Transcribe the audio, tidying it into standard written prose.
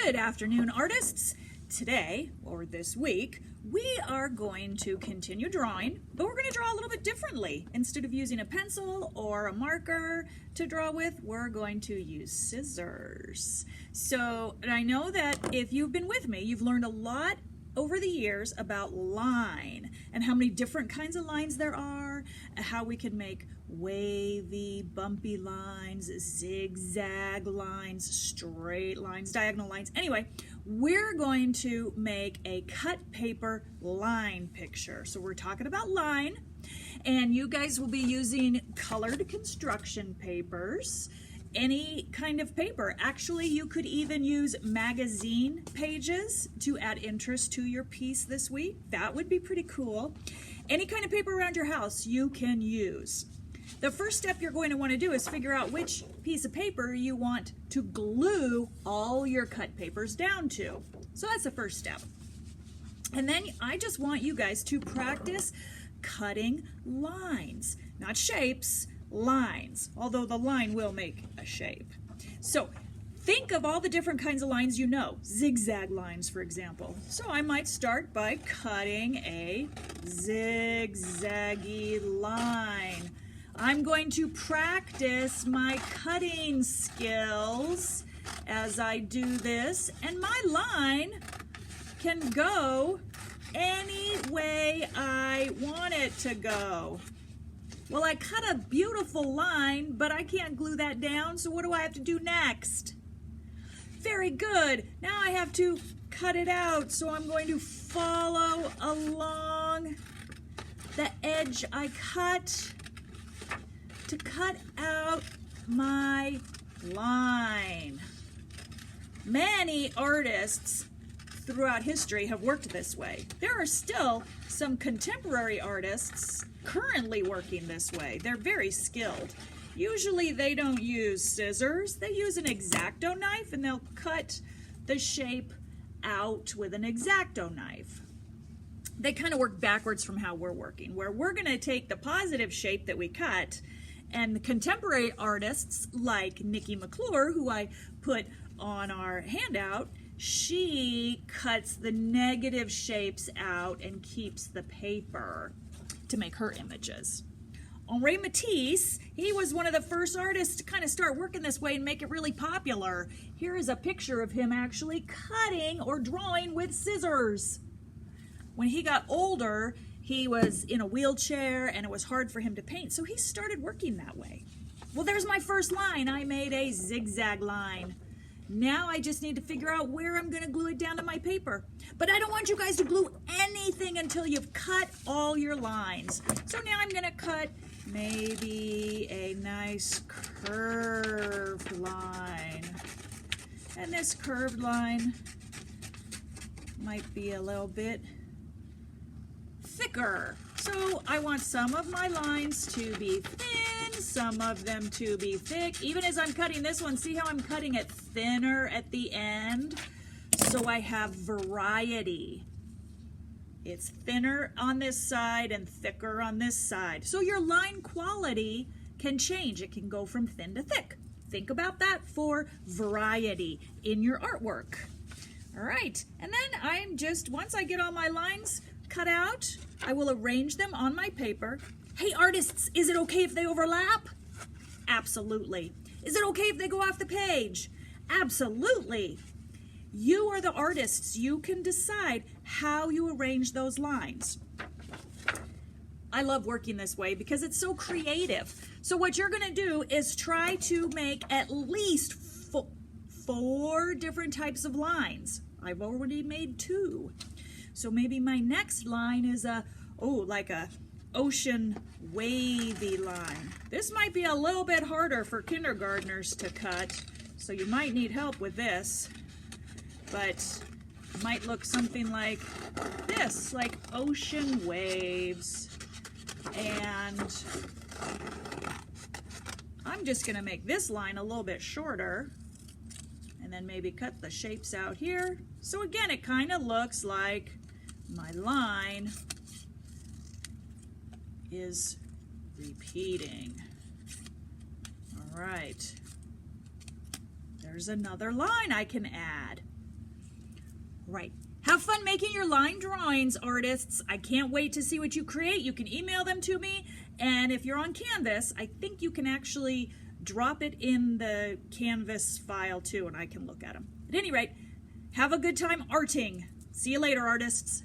Good afternoon, artists. Today, or this week, we are going to continue drawing, but we're going to draw a little bit differently. Instead of using a pencil or a marker to draw with, we're going to use scissors. So, and I know that if you've been with me, you've learned a lot over the years about line and how many different kinds of lines there are, how we can make wavy, bumpy lines, zigzag lines, straight lines, diagonal lines. Anyway, we're going to make a cut paper line picture. So we're talking about line, and you guys will be using colored construction papers. Any kind of paper. Actually, you could even use magazine pages to add interest to your piece this week. That would be pretty cool. Any kind of paper around your house you can use. The first step you're going to want to do is figure out which piece of paper you want to glue all your cut papers down to. So that's the first step. And then I just want you guys to practice cutting lines, not shapes, lines, although the line will make a shape. So think of all the different kinds of lines you know, zigzag lines, for example. So I might start by cutting a zigzaggy line. I'm going to practice my cutting skills as I do this, and my line can go any way I want it to go. Well, I cut a beautiful line, but I can't glue that down, so what do I have to do next? Very good. Now I have to cut it out, so I'm going to follow along the edge I cut to cut out my line. Many artists throughout history have worked this way. There are still some contemporary artists currently working this way. They're very skilled. Usually they don't use scissors. They use an X-Acto knife, and they'll cut the shape out with an X-Acto knife. They kind of work backwards from how we're working, where we're going to take the positive shape that we cut, and the contemporary artists like Nikki McClure, who I put on our handout, she cuts the negative shapes out and keeps the paper to make her images. Henri Matisse, he was one of the first artists to kind of start working this way and make it really popular. Here is a picture of him actually cutting or drawing with scissors. When he got older, he was in a wheelchair and it was hard for him to paint, so he started working that way. Well, there's my first line. I made a zigzag line. Now I just need to figure out where I'm going to glue it down to my paper. But I don't want you guys to glue anything until you've cut all your lines. So now I'm going to cut maybe a nice curved line. And this curved line might be a little bit thicker. So I want some of my lines to be thin, some of them to be thick. Even as I'm cutting this one, see how I'm cutting it thinner at the end? So I have variety. It's thinner on this side and thicker on this side. So your line quality can change. It can go from thin to thick. Think about that for variety in your artwork. All right, and then once I get all my lines cut out, I will arrange them on my paper. Hey artists, is it okay if they overlap? Absolutely. Is it okay if they go off the page? Absolutely. You are the artists. You can decide how you arrange those lines. I love working this way because it's so creative. So what you're going to do is try to make at least four different types of lines. I've already made 2. So maybe my next line is like a ocean wavy line. This might be a little bit harder for kindergartners to cut, so you might need help with this. But it might look something like this, like ocean waves. And I'm just going to make this line a little bit shorter, and then maybe cut the shapes out here. So again, it kind of looks like my line is repeating. All right. There's another line I can add. Right. Have fun making your line drawings, artists. I can't wait to see what you create. You can email them to me, and if you're on Canvas, I think you can actually drop it in the Canvas file too, and I can look at them. At any rate, have a good time arting. See you later, artists.